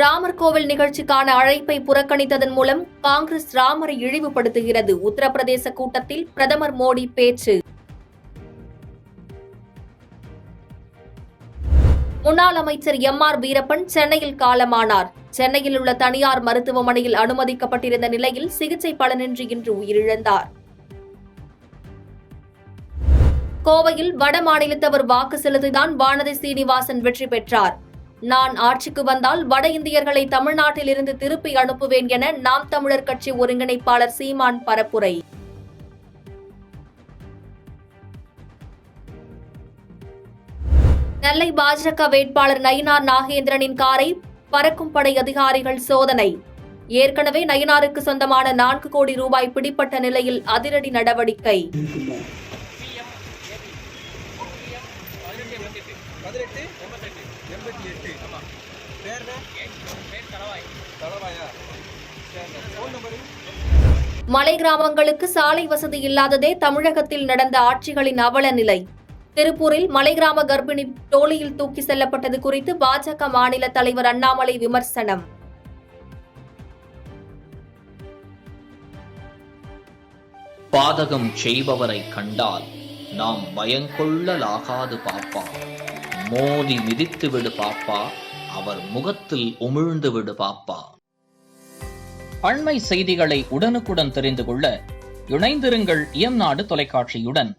ராமர் கோவில் நிகழ்ச்சிக்கான அழைப்பை புறக்கணித்ததன் மூலம் காங்கிரஸ் ராமரை இழிவுபடுத்துகிறது. உத்தரப்பிரதேச கூட்டத்தில் பிரதமர் மோடி பேச்சு. முன்னாள் அமைச்சர் எம்.ஆர். வீரப்பன் சென்னையில் காலமானார். சென்னையில் உள்ள தனியார் மருத்துவமனையில் அனுமதிக்கப்பட்டிருந்த நிலையில் சிகிச்சை பலனின்றி இன்று உயிரிழந்தார். கோவையில் வட மாநிலத்தவர் வாக்கு செலுத்திதான் வானதி சீனிவாசன் வெற்றி பெற்றார். நான் ஆட்சிக்கு வந்தால் வட இந்தியர்களை தமிழ்நாட்டில் இருந்து திருப்பி அனுப்புவேன் என நாம் தமிழர் கட்சி ஒருங்கிணைப்பாளர் சீமான் பரப்புரை. நெல்லை பாஜக வேட்பாளர் நயினார் நாகேந்திரனின் காரை பறக்கும் படை அதிகாரிகள் சோதனை. ஏற்கனவே நயினாருக்கு சொந்தமான 4 கோடி ரூபாய் பிடிப்பட்ட நிலையில் அதிரடி நடவடிக்கை. மலை கிராமங்களுக்கு சாலை வசதி இல்லாததே தமிழகத்தில் நடந்த ஆட்சிகளின் அவல நிலை. திருப்பூரில் மலை கிராம கர்ப்பிணி டோலியில் தூக்கி செல்லப்பட்டது குறித்து பாஜக மாநில தலைவர் அண்ணாமலை விமர்சனம். பாதகம் செய்பவரை கண்டால் நாம் பயங்கொள்ளலாகாது பாப்பா, மோதி மிதித்து விடு பாப்பா, அவர் முகத்தில் உமிழ்ந்து விடு பாப்பா. அண்மை செய்திகளை உடனுக்குடன் தெரிந்து கொள்ள இணைந்திருங்கள் இயம்நாடு தொலைக்காட்சியுடன்.